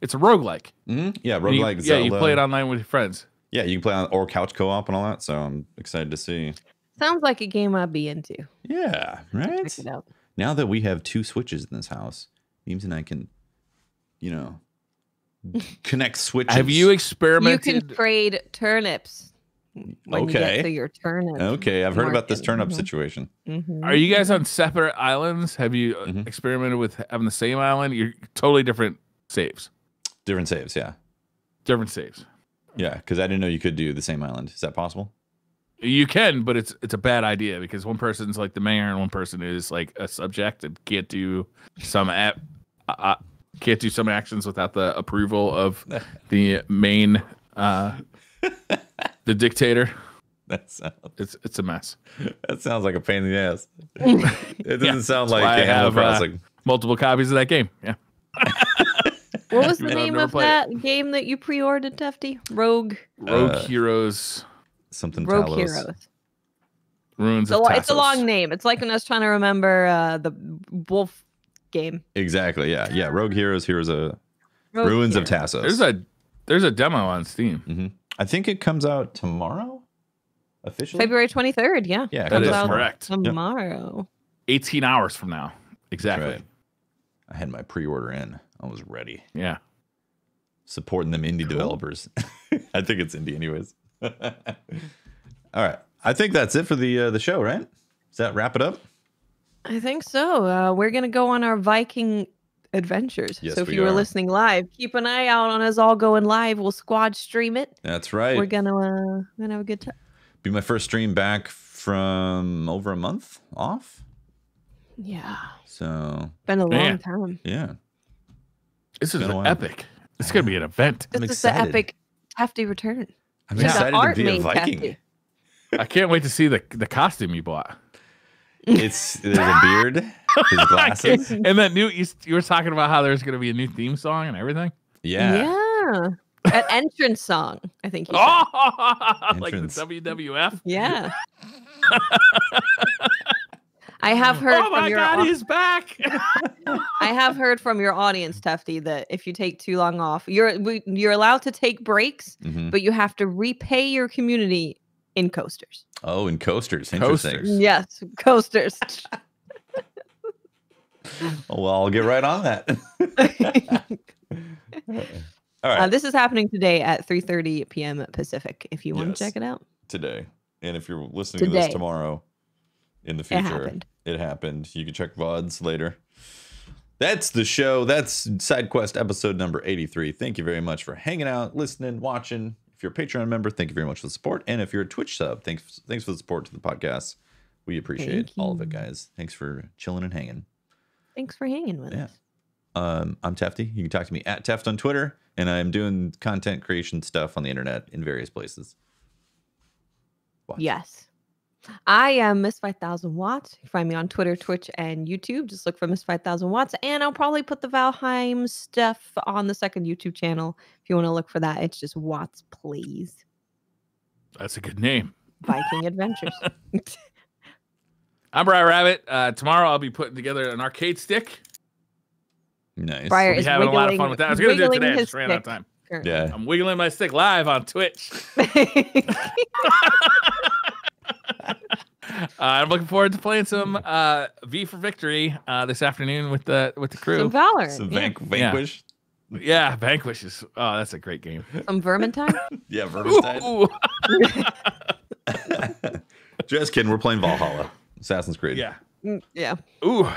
roguelike. Mm-hmm. Yeah, roguelike Zelda. Yeah, you play it online with your friends. Yeah, you can play on or couch co-op and all that. So I'm excited to see. Sounds like a game I'd be into. Yeah, right? Check it out. Now that we have 2 Switches in this house, Beams and I can, connect switches. Have you experimented? You can trade turnips when you get to your turnip. Okay, I've heard about this turnip situation. Mm-hmm. Are you guys on separate islands? Have you experimented with having the same island? You're totally different saves. Different saves, yeah. Different saves. Yeah, because I didn't know you could do the same island. Is that possible? You can, but it's a bad idea because one person's like the mayor and one person is like a subject and can't do some actions without the approval of the main the dictator. It's a mess. That sounds like a pain in the ass. It doesn't sound like I Animal have Crossing. Multiple copies of that game. Yeah. What was the name of that game that you pre-ordered, Tufty? Rogue Heroes. Something Rogue Talos. Heroes. Ruins of Tassos. It's a long name. It's like when I was trying to remember the wolf game. Exactly. Yeah. Rogue Heroes. Here's a Rogue Ruins Heroes. of Tassos. There's a demo on Steam. Mm-hmm. I think it comes out tomorrow. Officially. February 23rd. Yeah. Yeah. That is out correct. Tomorrow. 18 hours from now. Exactly. Right. I had my pre-order in. I was ready. Yeah. supporting them indie developers. I think it's indie anyways. All right. I think that's it for the show, right? Does that wrap it up? I think so. We're going to go on our Viking adventures. Yes, so if you were listening live, keep an eye out on us all going live. We'll squad stream it. That's right. We're gonna have a good time. Be my first stream back from over a month off. Yeah. So been a long time. Yeah. This is epic. It's gonna be an event. This is the epic Tefty return. I'm excited to be a Viking. Tefty. I can't wait to see the costume you bought. There's a beard, his glasses, and that new you were talking about how there's gonna be a new theme song and everything. Yeah. An entrance song, I think. Like the WWF. Yeah. I have heard. Oh my God, he's back! I have heard from your audience, Tefty, that if you take too long off, you're allowed to take breaks, but you have to repay your community in coasters. Oh, in coasters. Interesting. Yes, coasters. Oh, well, I'll get right on that. All right. This is happening today at 3:30 p.m. Pacific. If you want to check it out today, and if you're listening to this tomorrow, in the future, it happened. You can check VODs later. That's the show. That's SideQuest episode number 83. Thank you very much for hanging out, listening, watching. If you're a Patreon member, thank you very much for the support. And if you're a Twitch sub, thanks for the support to the podcast. We appreciate all of it, guys. Thanks for chilling and hanging. Thanks for hanging with us. I'm Tefty. You can talk to me at Teft on Twitter, and I'm doing content creation stuff on the internet in various places. Watch. Yes. I am Miss 5000 Watts. You can find me on Twitter, Twitch, and YouTube. Just look for Miss 5000 Watts. And I'll probably put the Valheim stuff on the second YouTube channel. If you want to look for that, it's just Watts, please. That's a good name. Viking Adventures. I'm Briar Rabbit. Tomorrow I'll be putting together an arcade stick. Nice. Briar is having a lot of fun with that. I was going to do it today. I just ran out of time. Currently. Yeah. I'm wiggling my stick live on Twitch. I'm looking forward to playing some V for Victory this afternoon with the crew. Some Valor. Some Vanquish. Yeah, Vanquish is. Oh, that's a great game. Some Vermintide. Yeah, Vermintide. Just kidding. We're playing Valhalla. Assassin's Creed. Yeah. Yeah. Ooh.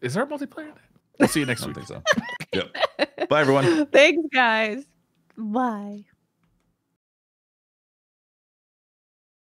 Is there a multiplayer? We'll see you next week. I don't think so. Yep. Bye, everyone. Thanks, guys. Bye.